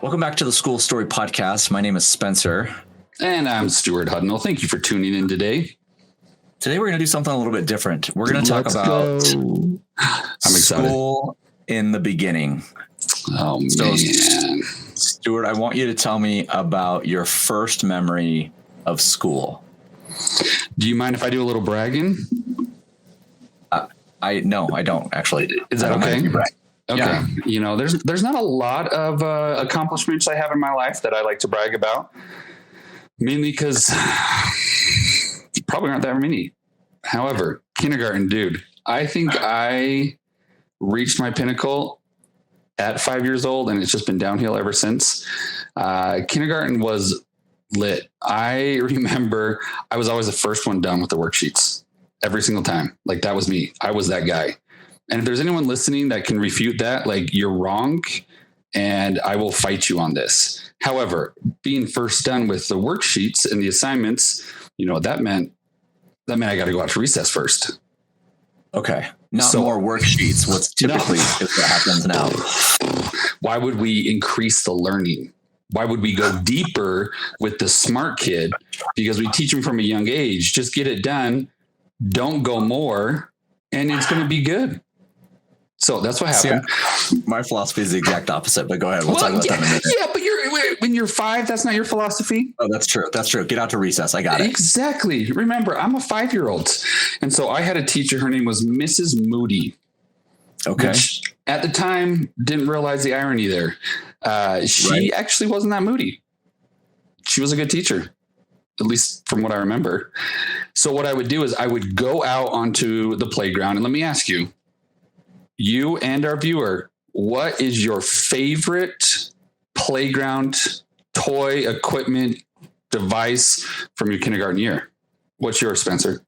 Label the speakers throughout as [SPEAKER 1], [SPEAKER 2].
[SPEAKER 1] Welcome back to the School Story Podcast. My name is Spencer.
[SPEAKER 2] And I'm Stuart Hudnall. Thank you for tuning in today.
[SPEAKER 1] Today we're going to do something a little bit different. We're going to talk about
[SPEAKER 2] I'm excited.
[SPEAKER 1] School in the beginning.
[SPEAKER 2] Oh, man.
[SPEAKER 1] Stuart, I want you to tell me about your first memory of school.
[SPEAKER 2] Do you mind if I do a little bragging?
[SPEAKER 1] No, I don't actually.
[SPEAKER 2] Is that okay? Okay.
[SPEAKER 1] Yeah.
[SPEAKER 2] You know, there's not a lot of accomplishments I have in my life that I like to brag about. Mainly because probably aren't that many. However, kindergarten, dude, I think I reached my pinnacle at 5 years old, and it's just been downhill ever since. Kindergarten was lit. I remember I was always the first one done with the worksheets every single time. Like, that was me. I was that guy. And if there's anyone listening that can refute that, like, you're wrong, and I will fight you on this. However, being first done with the worksheets and the assignments, you know what that meant? That meant I got to go out to recess first.
[SPEAKER 1] Okay. Not more worksheets. What's typically is what happens now.
[SPEAKER 2] Why would we increase the learning? Why would we go deeper with the smart kid? Because we teach them from a young age. Just get it done. Don't go more. And it's going to be good. So that's what happened.
[SPEAKER 1] See, my philosophy is the exact opposite, but go ahead. We'll talk about that in a minute.
[SPEAKER 2] Yeah, but when you're 5, that's not your philosophy.
[SPEAKER 1] Oh, that's true. That's true. Get out to recess. I got it.
[SPEAKER 2] Exactly. Remember, I'm a 5-year-old. And so I had a teacher. Her name was Mrs. Moody.
[SPEAKER 1] Okay.
[SPEAKER 2] Which at the time, didn't realize the irony there. She actually wasn't that moody. She was a good teacher, at least from what I remember. So what I would do is I would go out onto the playground. And let me ask you, you and our viewer, what is your favorite playground toy, equipment, device from your kindergarten year? What's yours, Spencer?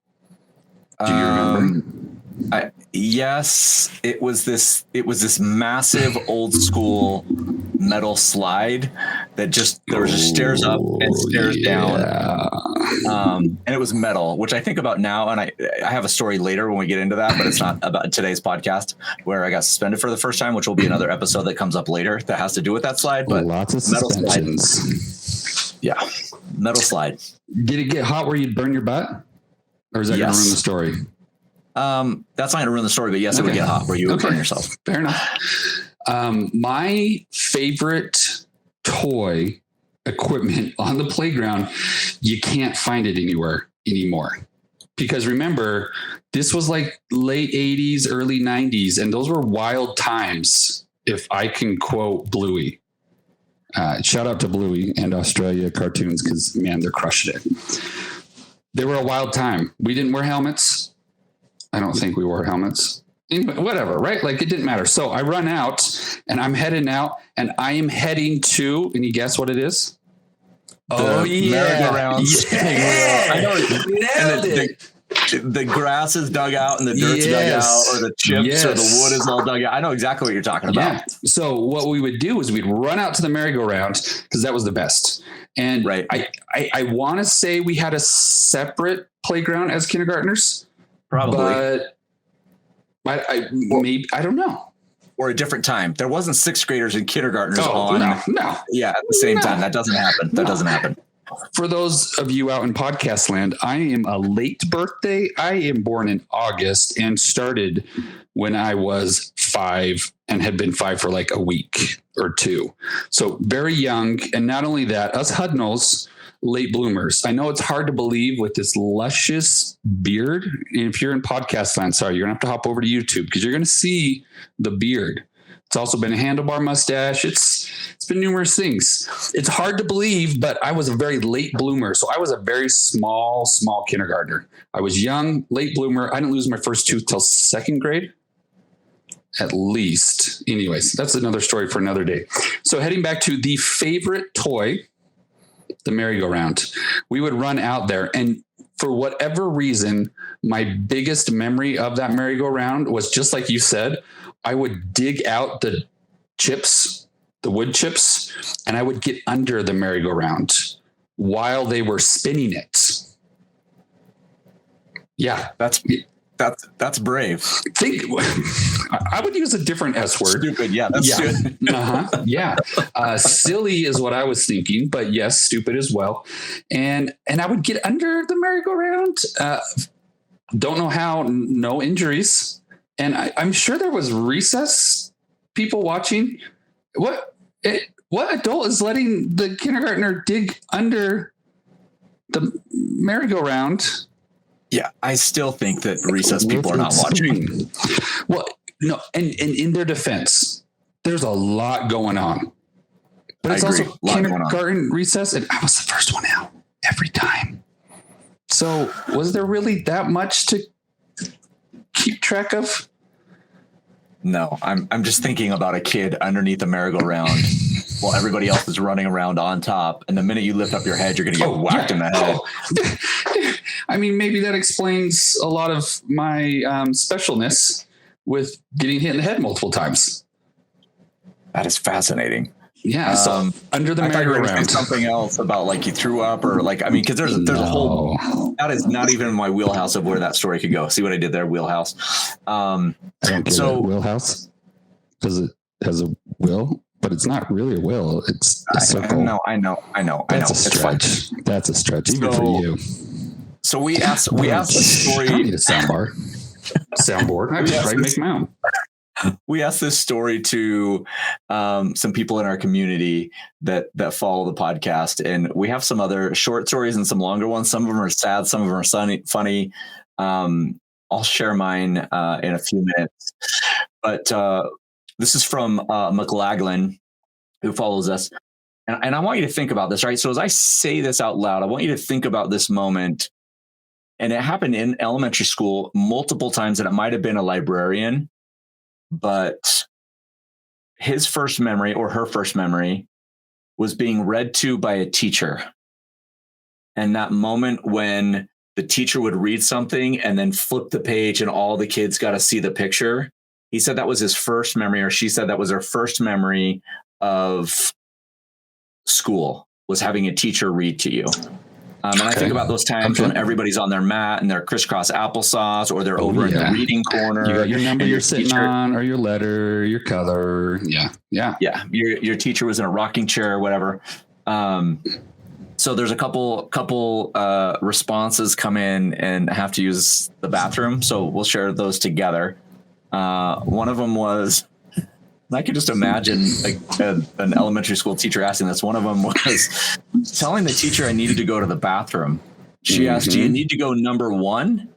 [SPEAKER 2] Do you remember?
[SPEAKER 1] Yes, it was this massive old school metal slide that there was just stairs up and stairs down. And it was metal, which I think about now. And I have a story later when we get into that, but it's not about today's podcast where I got suspended for the first time, which will be another episode that comes up later that has to do with that slide. But
[SPEAKER 2] lots of
[SPEAKER 1] metal
[SPEAKER 2] suspensions.
[SPEAKER 1] Yeah. Metal slide.
[SPEAKER 2] Did it get hot where you'd burn your butt? Or is that going to ruin the story?
[SPEAKER 1] That's not going to ruin the story, but yes, it would get hot where you would burn yourself.
[SPEAKER 2] Fair enough. My favorite toy equipment on the playground, you can't find it anywhere anymore. Because remember, this was like late 80s, early 90s, and those were wild times, if I can quote Bluey. Shout out to Bluey and Australia cartoons because, man, they're crushing it. They were a wild time. We didn't wear helmets. I don't think we wore helmets. Whatever, right? Like, it didn't matter. So I run out and I'm heading out and I am heading to, any guess what it is?
[SPEAKER 1] Merry-go-round spinning wheel. I know.
[SPEAKER 2] Nailed it.
[SPEAKER 1] The grass is dug out and the dirt's dug out, or the chips or the wood is all dug out. I know exactly what you're talking about.
[SPEAKER 2] Yeah. So what we would do is we'd run out to the merry-go-round because that was the best. And I want to say we had a separate playground as kindergartners.
[SPEAKER 1] Probably.
[SPEAKER 2] But I don't know.
[SPEAKER 1] Or a different time. There wasn't sixth graders and kindergartners on.
[SPEAKER 2] No.
[SPEAKER 1] Yeah, at the same time. That doesn't happen. That doesn't happen.
[SPEAKER 2] For those of you out in podcast land, I am a late birthday. I am born in August and started when I was 5 and had been 5 for like a week or 2. So very young. And not only that, us Hudnalls, late bloomers. I know it's hard to believe with this luscious beard. And if you're in podcast land, sorry, you're gonna have to hop over to YouTube because you're gonna see the beard. It's also been a handlebar mustache. It's been numerous things. It's hard to believe, but I was a very late bloomer. So I was a very small kindergartner. I was young, late bloomer. I didn't lose my first tooth till 2nd grade, at least. Anyways, that's another story for another day. So heading back to the favorite toy, the merry-go-round. We would run out there, and for whatever reason, my biggest memory of that merry-go-round was just like you said. I would dig out the chips, the wood chips, and I would get under the merry-go-round while they were spinning it. Yeah,
[SPEAKER 1] that's That's brave.
[SPEAKER 2] I would use a different S word.
[SPEAKER 1] Stupid. Yeah, that's stupid.
[SPEAKER 2] Yeah. Silly is what I was thinking, but yes, stupid as well. And I would get under the merry-go-round. Don't know how, no injuries. And I'm sure there was recess people watching. What adult is letting the kindergartner dig under the merry-go-round?
[SPEAKER 1] Yeah, I still think that recess people are not watching.
[SPEAKER 2] Well, no, and in their defense, there's a lot going on. But it's also kindergarten recess, and I was the first one out every time. So was there really that much to keep track of?
[SPEAKER 1] No, I'm just thinking about a kid underneath a merry-go-round while everybody else is running around on top. And the minute you lift up your head, you're going to get whacked in the head.
[SPEAKER 2] I mean, maybe that explains a lot of my specialness with getting hit in the head multiple times.
[SPEAKER 1] That is fascinating.
[SPEAKER 2] Yeah. So under the merry-go-round.
[SPEAKER 1] Something else about like you threw up or like, I mean, because there's a whole, that is not even in my wheelhouse of where that story could go. See what I did there? Wheelhouse.
[SPEAKER 3] I don't get it. Wheelhouse? Because it has a wheel, but it's not really a wheel. It's a circle.
[SPEAKER 1] I know.
[SPEAKER 3] That's a stretch. That's a stretch, even for you.
[SPEAKER 1] So we asked the story.
[SPEAKER 3] I don't need a soundboard.
[SPEAKER 2] I just try to make my own.
[SPEAKER 1] We asked this story to some people in our community that follow the podcast, and we have some other short stories and some longer ones. Some of them are sad, some of them are funny. I'll share mine in a few minutes. But this is from McLaglen, who follows us. And I want you to think about this, right? So as I say this out loud, I want you to think about this moment. And it happened in elementary school multiple times, and it might have been a librarian. But his first memory or her first memory was being read to by a teacher. And that moment when the teacher would read something and then flip the page and all the kids got to see the picture. He said that was his first memory, or she said that was her first memory of school, was having a teacher read to you. And I think about those times when everybody's on their mat and they're crisscross applesauce, or they're over in the reading corner.
[SPEAKER 2] You got your number you're sitting on, or your letter, your color. Yeah.
[SPEAKER 1] Your teacher was in a rocking chair or whatever. So there's a couple responses come in and have to use the bathroom. So we'll share those together. One of them was, I could just imagine an elementary school teacher asking this. One of them was telling the teacher I needed to go to the bathroom. She asked, "Do you need to go number one?"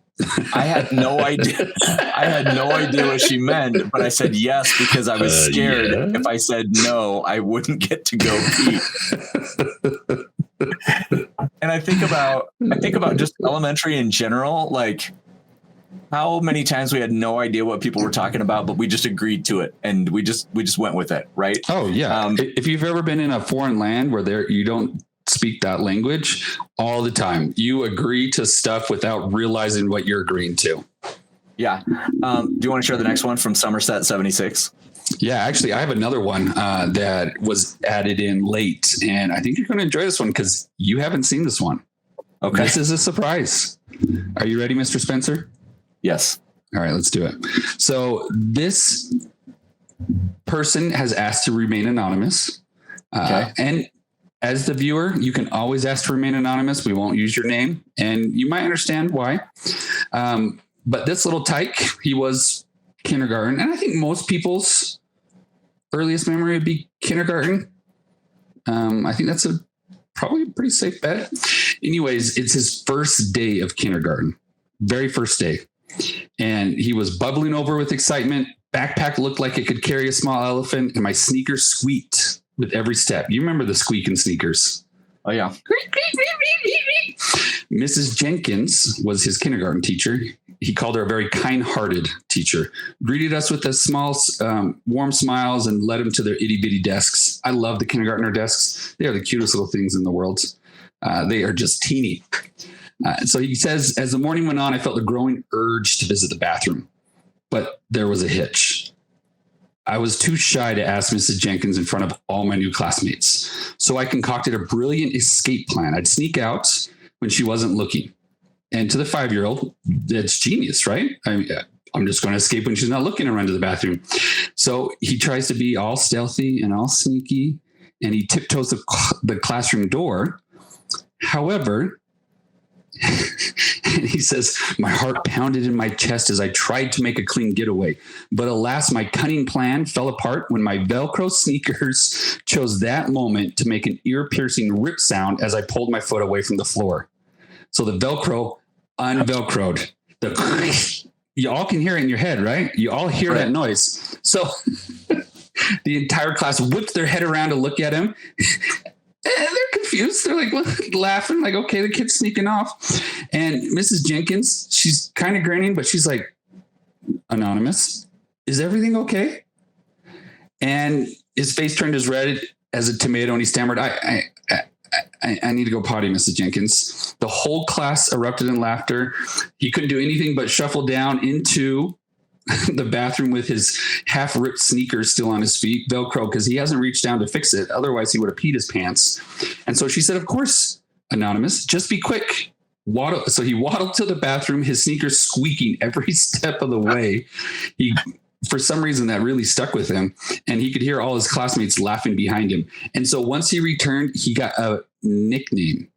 [SPEAKER 1] I had no idea. What she meant, but I said yes because I was scared. If I said no, I wouldn't get to go pee. And I think about just elementary in general, like how many times we had no idea what people were talking about, but we just agreed to it and we just went with it, right?
[SPEAKER 2] Oh yeah. If you've ever been in a foreign land where you don't speak that language, all the time you agree to stuff without realizing what you're agreeing to.
[SPEAKER 1] Yeah. Do you want to share the next one from Somerset 76?
[SPEAKER 2] Yeah, actually, I have another one that was added in late, and I think you're going to enjoy this one because you haven't seen this one.
[SPEAKER 1] Okay.
[SPEAKER 2] This is a surprise. Are you ready, Mr. Spencer?
[SPEAKER 1] Yes.
[SPEAKER 2] All right, let's do it. So this person has asked to remain anonymous.
[SPEAKER 1] Okay.
[SPEAKER 2] And as the viewer, you can always ask to remain anonymous. We won't use your name, and you might understand why. But this little tyke, he was kindergarten, and I think most people's earliest memory would be kindergarten. I think that's probably a pretty safe bet. Anyways, it's his first day of kindergarten, very first day. And he was bubbling over with excitement. Backpack looked like it could carry a small elephant, and my sneakers squeaked with every step. You remember the squeak in sneakers?
[SPEAKER 1] Oh, yeah.
[SPEAKER 2] Mrs. Jenkins was his kindergarten teacher. He called her a very kind-hearted teacher, greeted us with the small, warm smiles, and led him to their itty-bitty desks. I love the kindergartner desks. They are the cutest little things in the world. They are just teeny. So he says, as the morning went on, I felt a growing urge to visit the bathroom, but there was a hitch. I was too shy to ask Mrs. Jenkins in front of all my new classmates. So I concocted a brilliant escape plan. I'd sneak out when she wasn't looking. And to the 5-year-old, that's genius, right? I mean, I'm just going to escape when she's not looking and run to the bathroom. So he tries to be all stealthy and all sneaky, and he tiptoes the classroom door. However, and he says, my heart pounded in my chest as I tried to make a clean getaway. But alas, my cunning plan fell apart when my Velcro sneakers chose that moment to make an ear-piercing rip sound as I pulled my foot away from the floor. So the Velcro unvelcroed. You all can hear it in your head, right? You all hear that noise. So the entire class whipped their head around to look at him. And they're confused. They're like laughing, like, okay, the kid's sneaking off. And Mrs. Jenkins, she's kind of grinning, but she's like, Anonymous, is everything okay? And his face turned as red as a tomato, and he stammered, I need to go potty, Mrs. Jenkins. The whole class erupted in laughter. He couldn't do anything but shuffle down into the bathroom with his half-ripped sneakers still on his feet, Velcro, because he hasn't reached down to fix it. Otherwise, he would have peed his pants. And so she said, of course, Anonymous, just be quick. So he waddled to the bathroom, his sneakers squeaking every step of the way. For some reason, that really stuck with him, and he could hear all his classmates laughing behind him. And so once he returned, he got a nickname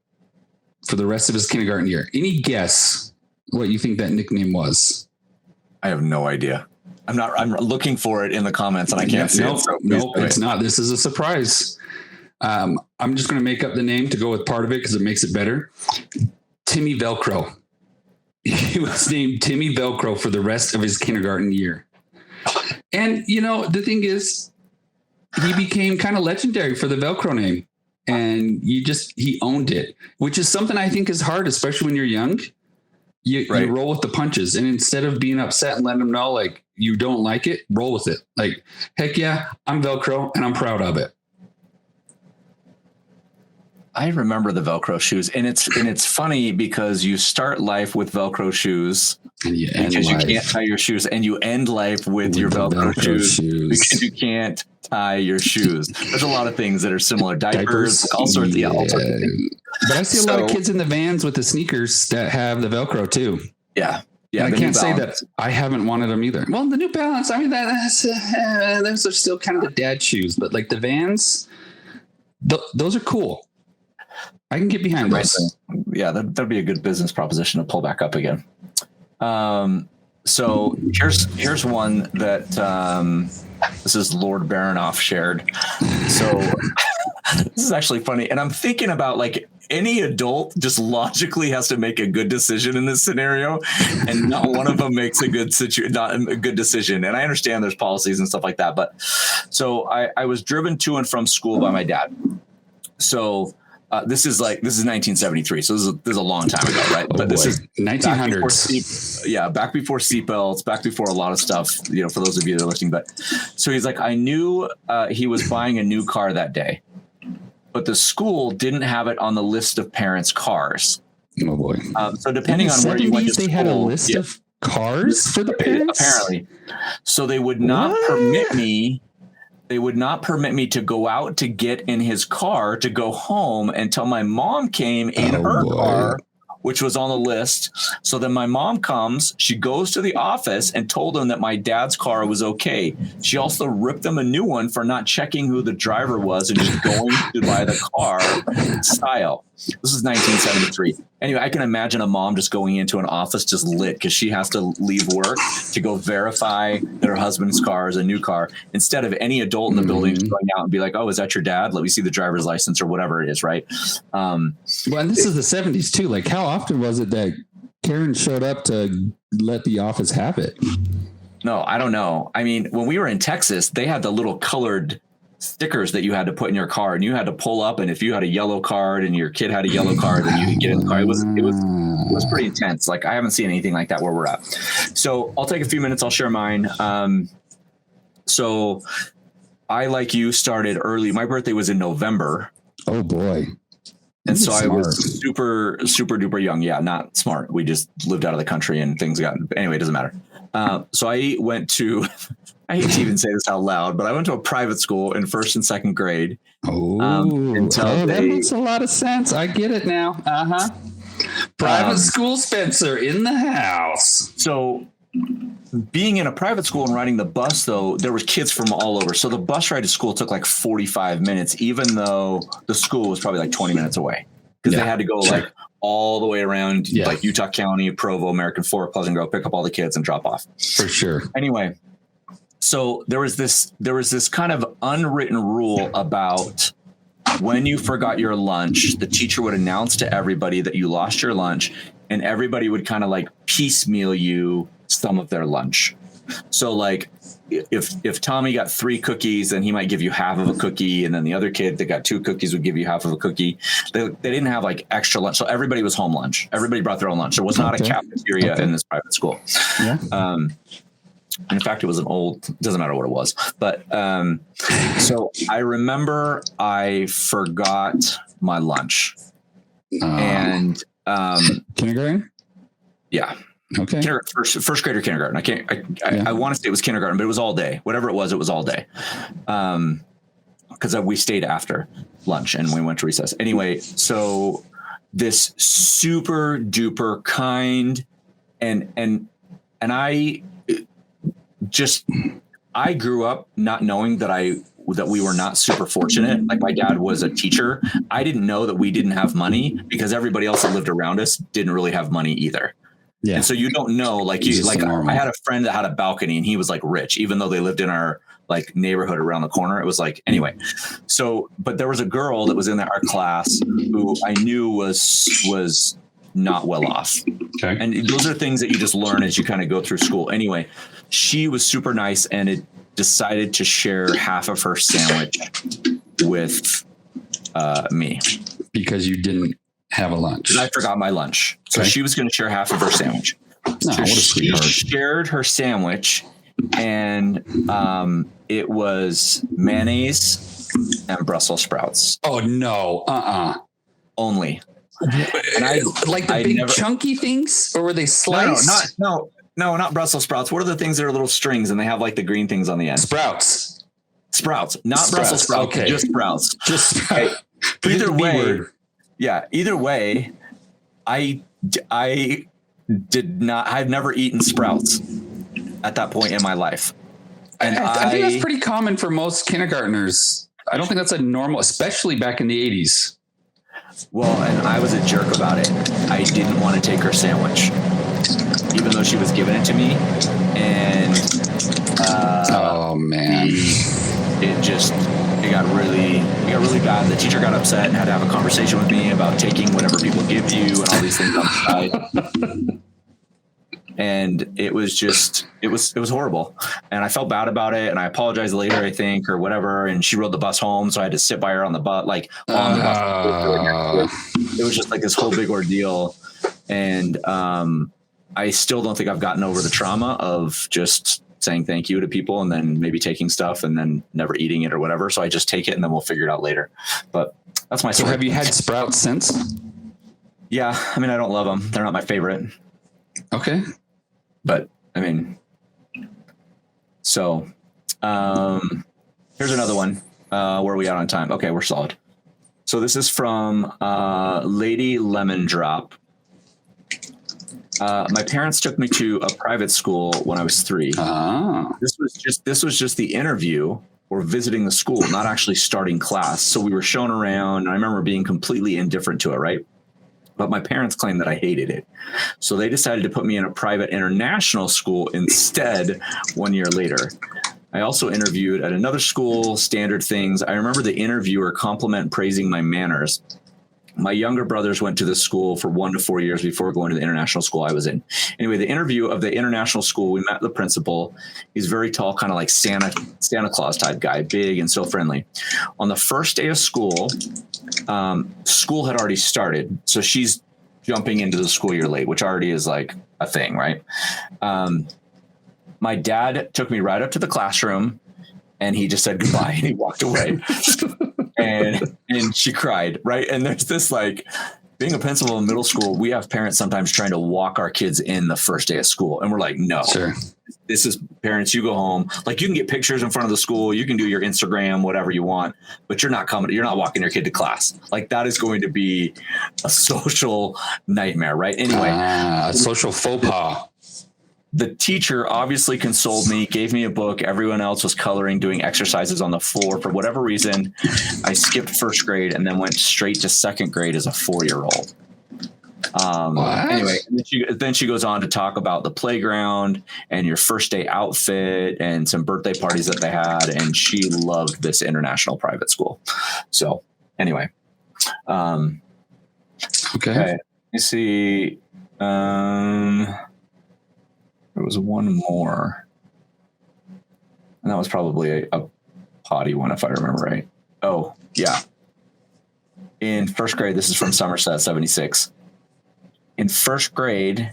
[SPEAKER 2] for the rest of his kindergarten year. Any guess what you think that nickname was?
[SPEAKER 1] I have no idea. I'm looking for it in the comments and I can't see it. So
[SPEAKER 2] nope, it's not. This is a surprise. I'm just going to make up the name to go with part of it because it makes it better. Timmy Velcro. He was named Timmy Velcro for the rest of his kindergarten year. And, the thing is, he became kind of legendary for the Velcro name. And he owned it, which is something I think is hard, especially when you're young. You roll with the punches, and instead of being upset and letting them know like you don't like it, roll with it. Like, heck yeah, I'm Velcro and I'm proud of it.
[SPEAKER 1] I remember the Velcro shoes, and it's funny because you start life with Velcro shoes because you can't tie your shoes, and you end life with your Velcro shoes because you can't tie your shoes. There's a lot of things that are similar. Diapers, all sorts of things.
[SPEAKER 2] But I see a lot of kids in the vans with the sneakers that have the Velcro too.
[SPEAKER 1] Yeah.
[SPEAKER 2] I can't say that I haven't wanted them either. Well, the New Balance, I mean, those are still kind of the dad shoes, but like the Vans, those are cool. I can get behind those.
[SPEAKER 1] Yeah, that'd be a good business proposition to pull back up again. So here's one that this is Lord Baranoff shared. So this is actually funny, and I'm thinking about like any adult just logically has to make a good decision in this scenario, and not one of them makes not a good decision. And I understand there's policies and stuff like that, but so I was driven to and from school by my dad. So this is 1973. So this is a long time ago, right? But this is
[SPEAKER 2] 1900s.
[SPEAKER 1] Back before seatbelts, back before a lot of stuff, for those of you that are listening. But so he's like, I knew he was buying a new car that day, but the school didn't have it on the list of parents' cars.
[SPEAKER 3] Oh boy.
[SPEAKER 1] So depending on where you went to school,
[SPEAKER 2] they had a list of cars for the parents?
[SPEAKER 1] Apparently. So they would not permit me. They would not permit me to go out to get in his car to go home until my mom came in her car, which was on the list. So then my mom comes, she goes to the office and told them that my dad's car was okay. She also ripped them a new one for not checking who the driver was and just going to buy the car style. This is 1973. Anyway, I can imagine a mom just going into an office just lit because she has to leave work to go verify that her husband's car is a new car instead of any adult in the building just going out and be like, oh, is that your dad? Let me see the driver's license or whatever it is, right?
[SPEAKER 2] Well, and this is the 70s too. Like, how often was it that Karen showed up to let the office have it?
[SPEAKER 1] No, I don't know. I mean, when we were in Texas, they had the little colored stickers that you had to put in your car, and you had to pull up, and if you had a yellow card and your kid had a yellow card, then you could get in the car. It was pretty intense. Like, I haven't seen anything like that where we're at. So I'll take a few minutes. I'll share mine. So I, like you, started early. My birthday was in November.
[SPEAKER 3] Oh boy.
[SPEAKER 1] And so I was super, super duper young. Yeah, not smart. We just lived out of the country and things anyway, it doesn't matter. So I went to, I hate to even say this out loud, but I went to a private school in first and second grade.
[SPEAKER 2] That makes a lot of sense. I get it now. Private school Spencer in the house.
[SPEAKER 1] So being in a private school and riding the bus, though, there was kids from all over. So the bus ride to school took like 45 minutes, even though the school was probably like 20 minutes away, because they had to go like all the way around like Utah County, Provo, American Fork, Pleasant Grove, pick up all the kids and drop off.
[SPEAKER 2] For sure.
[SPEAKER 1] Anyway, so there was this kind of unwritten rule about when you forgot your lunch, the teacher would announce to everybody that you lost your lunch, and everybody would kind of like piecemeal you some of their lunch. So like if Tommy got 3 cookies, then he might give you half of a cookie. And then the other kid that got 2 cookies would give you half of a cookie. They didn't have like extra lunch. So everybody was home lunch. Everybody brought their own lunch. There was not a cafeteria in this private school. Yeah. In fact, it was doesn't matter what it was. But so I remember I forgot my lunch. And
[SPEAKER 2] kindergarten?
[SPEAKER 1] Yeah.
[SPEAKER 2] Okay.
[SPEAKER 1] First grade or kindergarten. I want to say it was kindergarten, but it was all day. Whatever it was all day. Because we stayed after lunch and we went to recess. Anyway, so this super duper kind and I grew up not knowing that we were not super fortunate. Like my dad was a teacher. I didn't know that we didn't have money because everybody else that lived around us didn't really have money either. Yeah. And so you don't know, I had a friend that had a balcony and he was like rich, even though they lived in our like neighborhood around the corner. It was like, anyway. So, but there was a girl that was in our class who I knew was not well off. Okay. And those are things that you just learn as you kind of go through school. Anyway, she was super nice and it decided to share half of her sandwich with me.
[SPEAKER 2] Because you didn't have a lunch.
[SPEAKER 1] I forgot my lunch. So she was going to share half of her sandwich. So she shared her sandwich and it was mayonnaise and Brussels sprouts.
[SPEAKER 2] Oh no.
[SPEAKER 1] Only.
[SPEAKER 2] And I like the big chunky things, or were they sliced?
[SPEAKER 1] No, not Brussels sprouts. What are the things that are little strings and they have like the green things on the end?
[SPEAKER 2] Sprouts,
[SPEAKER 1] not Brussels sprouts. Okay. Just sprouts. Okay. Either way. Yeah. Either way, I've never eaten sprouts at that point in my life.
[SPEAKER 2] And I think that's pretty common for most kindergartners. I don't think that's a normal, especially back in the 80s.
[SPEAKER 1] Well, and I was a jerk about it. I didn't want to take her sandwich, even though she was giving it to me. And
[SPEAKER 2] oh man,
[SPEAKER 1] it got really bad. The teacher got upset and had to have a conversation with me about taking whatever people give you and all these things on the side. And it was horrible. And I felt bad about it. And I apologized later, I think, or whatever. And she rode the bus home. So I had to sit by her on the bus, on the bus. It was just like this whole big ordeal. And I still don't think I've gotten over the trauma of just saying thank you to people and then maybe taking stuff and then never eating it or whatever. So I just take it and then we'll figure it out later. But that's my story.
[SPEAKER 2] So have you had sprouts since?
[SPEAKER 1] Yeah. I mean, I don't love them. They're not my favorite.
[SPEAKER 2] Okay.
[SPEAKER 1] But I mean, so here's another one. Where are we at on time? Okay, we're solid. So this is from Lady Lemon Drop. My parents took me to a private school when I was 3. This was just the interview or visiting the school, not actually starting class. So we were shown around. And I remember being completely indifferent to it, right? But my parents claimed that I hated it. So they decided to put me in a private international school instead 1 year later. I also interviewed at another school, standard things. I remember the interviewer praising my manners. My younger brothers went to this school for 1 to 4 years before going to the international school I was in. Anyway, the interview of the international school, we met the principal. He's very tall, kind of like Santa Claus type guy, big and so friendly. On the first day of school, school had already started. So she's jumping into the school year late, which already is like a thing, right? My dad took me right up to the classroom and he just said goodbye and he walked away. And she cried, right? And there's this like being a principal in middle school, we have parents sometimes trying to walk our kids in the first day of school. And we're like, no,
[SPEAKER 2] Sure.
[SPEAKER 1] This is parents. You go home. Like, you can get pictures in front of the school. You can do your Instagram, whatever you want, but you're not walking your kid to class. Like, that is going to be a social nightmare. Right. Anyway,
[SPEAKER 2] social faux pas.
[SPEAKER 1] The teacher obviously consoled me, gave me a book. Everyone else was coloring, doing exercises on the floor. For whatever reason, I skipped first grade and then went straight to second grade as a 4-year-old. Anyway, then she goes on to talk about the playground and your first day outfit and some birthday parties that they had. And she loved this international private school. So anyway,
[SPEAKER 2] okay.
[SPEAKER 1] Let me see. There was one more, and that was probably a potty one, if I remember right. Oh, yeah. In first grade, this is from Somerset, 76. In first grade,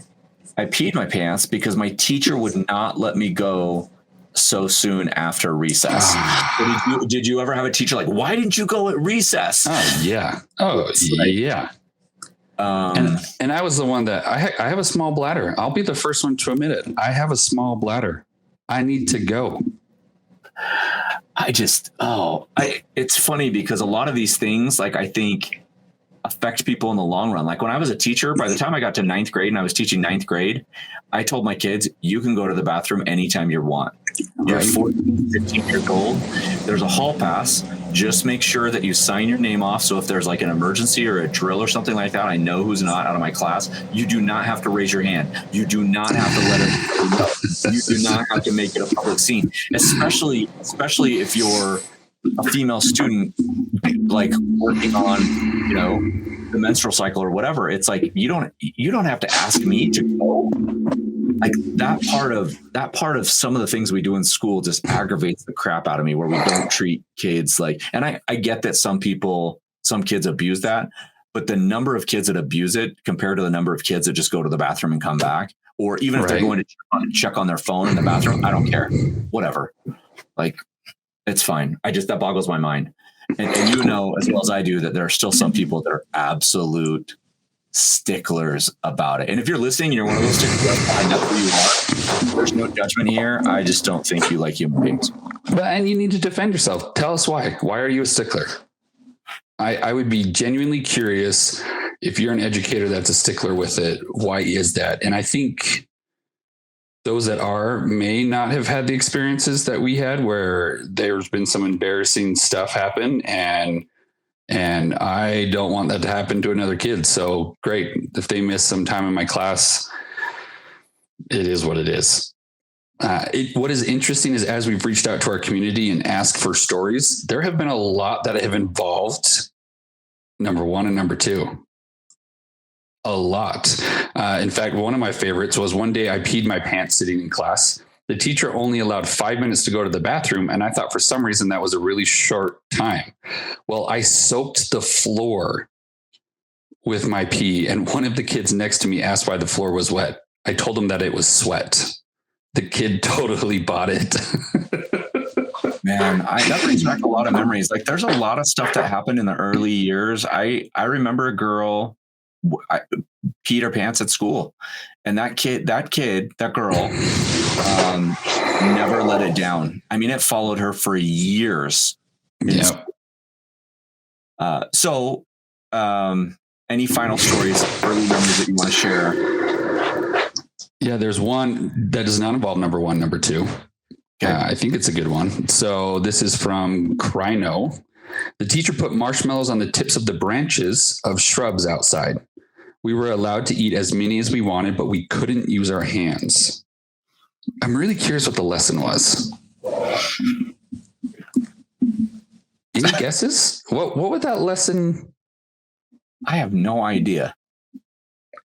[SPEAKER 1] I peed my pants because my teacher would not let me go so soon after recess. Did you ever have a teacher like, why didn't you go at recess?
[SPEAKER 2] Oh, yeah. Oh, yeah. And I was the one that I have a small bladder. I'll be the first one to admit it. I have a small bladder. I need to go.
[SPEAKER 1] It's funny because a lot of these things, like, I think affect people in the long run. Like, when I was a teacher, by the time I got to 9th grade and I was teaching 9th grade, I told my kids, you can go to the bathroom anytime you want. You're 14, 15 years old. There's a hall pass. Just make sure that you sign your name off. So if there's like an emergency or a drill or something like that, I know who's not out of my class. You do not have to raise your hand. You do not have to let it know. You do not have to make it a public scene, especially if you're a female student, like working on, the menstrual cycle or whatever. It's like, you don't have to ask me to go. Like, that part of some of the things we do in school just aggravates the crap out of me, where we don't treat kids like, and I get that some kids abuse that, but the number of kids that abuse it compared to the number of kids that just go to the bathroom and come back, or even if they're going to check on their phone in the bathroom, I don't care, whatever. Like, it's fine. That boggles my mind. And as well as I do, that there are still some people that are absolute sticklers about it. And if you're listening, you're one of those sticklers, I know who you are. There's no judgment here. I just don't think you like human beings.
[SPEAKER 2] And you need to defend yourself. Tell us why. Why are you a stickler? I would be genuinely curious, if you're an educator that's a stickler with it, why is that? And I think those that may not have had the experiences that we had, where there's been some embarrassing stuff happen, and I don't want that to happen to another kid. So great. If they miss some time in my class, it is what it is. What is interesting is, as we've reached out to our community and asked for stories, there have been a lot that have involved number one and number two. A lot. In fact, one of my favorites was one day I peed my pants sitting in class. The teacher only allowed 5 minutes to go to the bathroom, and I thought for some reason that was a really short time. Well, I soaked the floor with my pee, and one of the kids next to me asked why the floor was wet. I told him that it was sweat. The kid totally bought it.
[SPEAKER 1] Man, that brings back a lot of memories. Like, there's a lot of stuff that happened in the early years. I remember a girl peed her pants at school, and that girl never let it down. I mean, it followed her for years.
[SPEAKER 2] Yeah.
[SPEAKER 1] Any final stories, early memories that you want to share?
[SPEAKER 2] Yeah, there's one that does not involve number one, number two. Okay. I think it's a good one. So this is from Crino. The teacher put marshmallows on the tips of the branches of shrubs outside. We were allowed to eat as many as we wanted, but we couldn't use our hands. I'm really curious what the lesson was. Any guesses? What would that lesson?
[SPEAKER 1] I have no idea.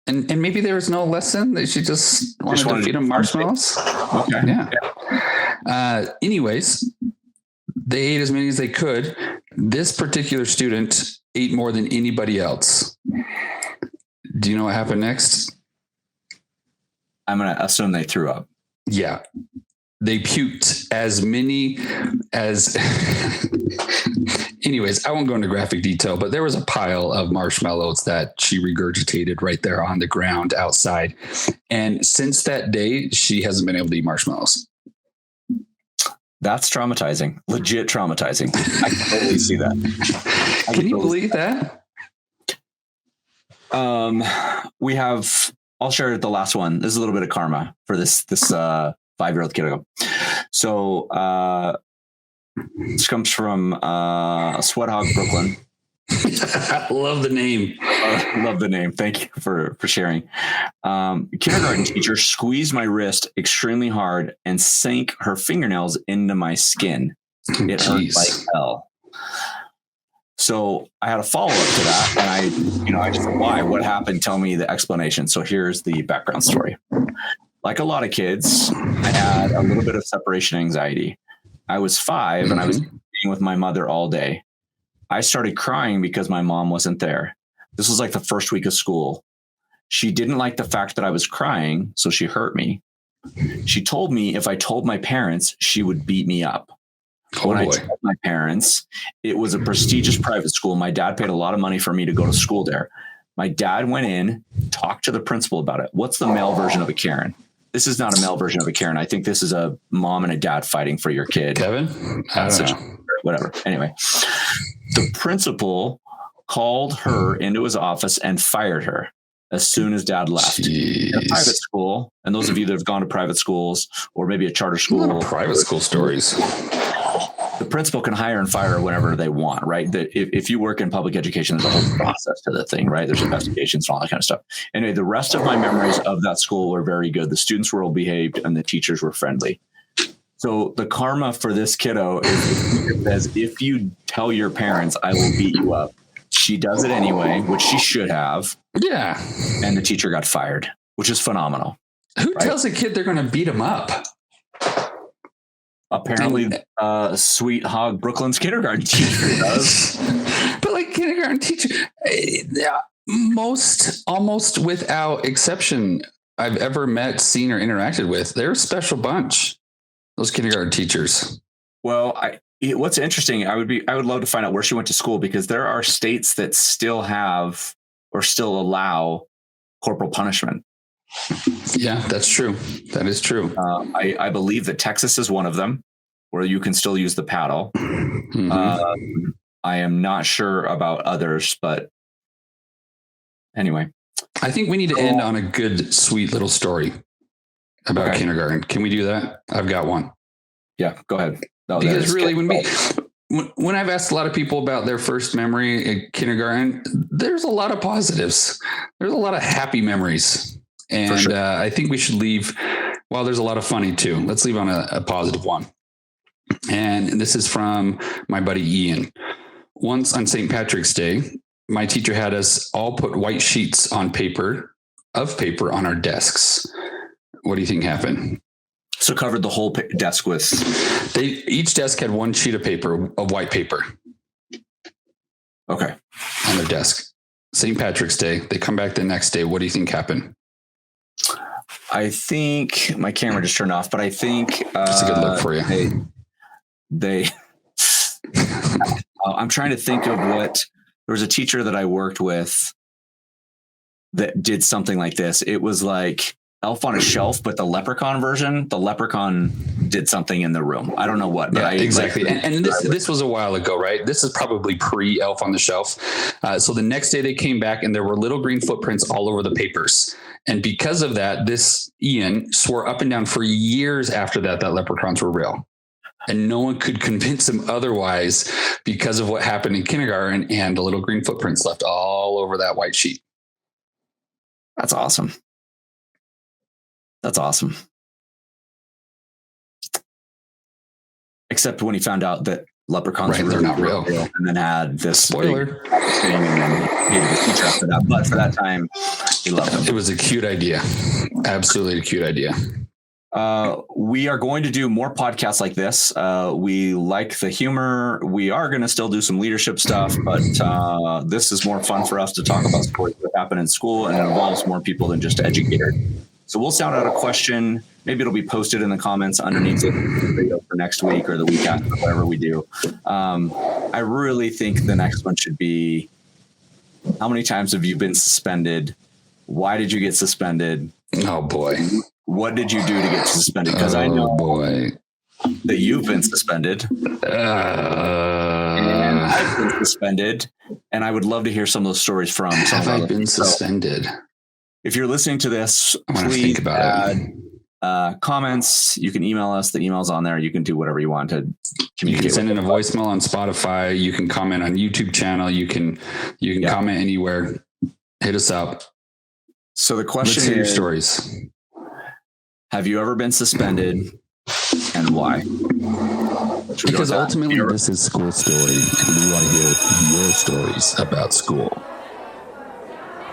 [SPEAKER 2] And maybe there was no lesson, that she just wanted to feed them marshmallows.
[SPEAKER 1] Okay.
[SPEAKER 2] Yeah. Anyways, they ate as many as they could. This particular student ate more than anybody else. Do you know what happened next?
[SPEAKER 1] I'm going to assume they threw up.
[SPEAKER 2] Yeah. They puked as many as anyways, I won't go into graphic detail, but there was a pile of marshmallows that she regurgitated right there on the ground outside. And since that day, she hasn't been able to eat marshmallows.
[SPEAKER 1] That's traumatizing. Legit traumatizing. I can totally see that.
[SPEAKER 2] Can you believe that?
[SPEAKER 1] I'll share the last one. This is a little bit of karma for this 5-year-old kiddo. So this comes from Sweat Hog Brooklyn.
[SPEAKER 2] I love the name.
[SPEAKER 1] Love the name. Thank you for sharing. Kindergarten teacher squeezed my wrist extremely hard and sank her fingernails into my skin. It hurt like hell. So I had a follow up to that, and I just said, why? What happened? Tell me the explanation. So here's the background story. Like a lot of kids, I had a little bit of separation anxiety. I was 5 and I was being with my mother all day. I started crying because my mom wasn't there. This was like the first week of school. She didn't like the fact that I was crying, so she hurt me. She told me if I told my parents, she would beat me up. When I told my parents, it was a prestigious private school. My dad paid a lot of money for me to go to school there. My dad went in, talked to the principal about it. What's the male version of a Karen? This is not a male version of a Karen. I think this is a mom and a dad fighting for your kid.
[SPEAKER 2] Kevin? I don't know.
[SPEAKER 1] Whatever. Anyway, the principal called her into his office and fired her as soon as dad left. In a private school, and those of you that have gone to private schools or maybe a charter school.
[SPEAKER 2] Private school stories.
[SPEAKER 1] The principal can hire and fire whenever they want, right? If you work in public education, there's a whole process to the thing, right? There's investigations and all that kind of stuff. Anyway, the rest of my memories of that school were very good. The students were well behaved and the teachers were friendly. So the karma for this kiddo is if you tell your parents, I will beat you up. She does it anyway, which she should have.
[SPEAKER 2] Yeah.
[SPEAKER 1] And the teacher got fired, which is phenomenal.
[SPEAKER 2] Who tells a kid they're going to beat him up?
[SPEAKER 1] Apparently, Sweet Hog Brooklyn's kindergarten teacher does.
[SPEAKER 2] But like kindergarten teacher, almost without exception, I've ever met, seen, or interacted with, they're a special bunch. Those kindergarten teachers.
[SPEAKER 1] Well, what's interesting, I would love to find out where she went to school, because there are states that still have or still allow corporal punishment.
[SPEAKER 2] Yeah, that's true. That is true.
[SPEAKER 1] I believe that Texas is one of them, where you can still use the paddle. Mm-hmm. I am not sure about others, but anyway.
[SPEAKER 2] I think we need to end on a good, sweet little story about kindergarten. Can we do that? I've got one.
[SPEAKER 1] Yeah, go ahead. No,
[SPEAKER 2] because really, when I've asked a lot of people about their first memory in kindergarten, there's a lot of positives. There's a lot of happy memories. And sure. I think we should leave, well, there's a lot of funny too. Let's leave on a positive one. And this is from my buddy Ian. Once on St. Patrick's Day, my teacher had us all put white sheets on paper on our desks. What do you think happened?
[SPEAKER 1] So covered the whole desk with...
[SPEAKER 2] Each desk had one sheet of paper, of white paper.
[SPEAKER 1] Okay.
[SPEAKER 2] On their desk. St. Patrick's Day. They come back the next day. What do you think happened?
[SPEAKER 1] I think my camera just turned off, but I think
[SPEAKER 2] it's a good look for you.
[SPEAKER 1] I'm trying to think of what, there was a teacher that I worked with that did something like this. It was like Elf on a Shelf, but the leprechaun version. The leprechaun did something in the room. I don't know what, but
[SPEAKER 2] exactly. And this was a while ago, right? This is probably pre Elf on the Shelf. So the next day they came back and there were little green footprints all over the papers. And because of that, this Ian swore up and down for years after that leprechauns were real. And no one could convince him otherwise because of what happened in kindergarten and the little green footprints left all over that white sheet.
[SPEAKER 1] That's awesome. That's awesome. Except when he found out that leprechauns
[SPEAKER 2] they're not real,
[SPEAKER 1] and then had this
[SPEAKER 2] spoiler
[SPEAKER 1] thing and then hated the teacher after that. But for that time, he loved him.
[SPEAKER 2] It was a cute idea. Absolutely a cute idea.
[SPEAKER 1] We are going to do more podcasts like this. We like the humor. We are going to still do some leadership stuff, but this is more fun for us to talk about stories that happen in school, and it involves more people than just educators. So we'll sound out a question. Maybe it'll be posted in the comments underneath the video for next week or the week after, whatever we do. I really think the next one should be, how many times have you been suspended? Why did you get suspended?
[SPEAKER 2] Oh boy.
[SPEAKER 1] What did you do to get suspended? Because I know that you've been suspended. And I've been suspended. And I would love to hear some of those stories from some
[SPEAKER 2] Have I been suspended?
[SPEAKER 1] So if you're listening to this, please
[SPEAKER 2] think about it.
[SPEAKER 1] Comments. You can email us. The email's on there. You can do whatever you want to communicate.
[SPEAKER 2] You can send in a voicemail on Spotify. You can comment on YouTube channel. You can comment anywhere. Hit us up.
[SPEAKER 1] So the question
[SPEAKER 2] Let's hear
[SPEAKER 1] is,
[SPEAKER 2] your stories.
[SPEAKER 1] Have you ever been suspended and why?
[SPEAKER 3] Because ultimately this is school story and we want to hear your stories about school.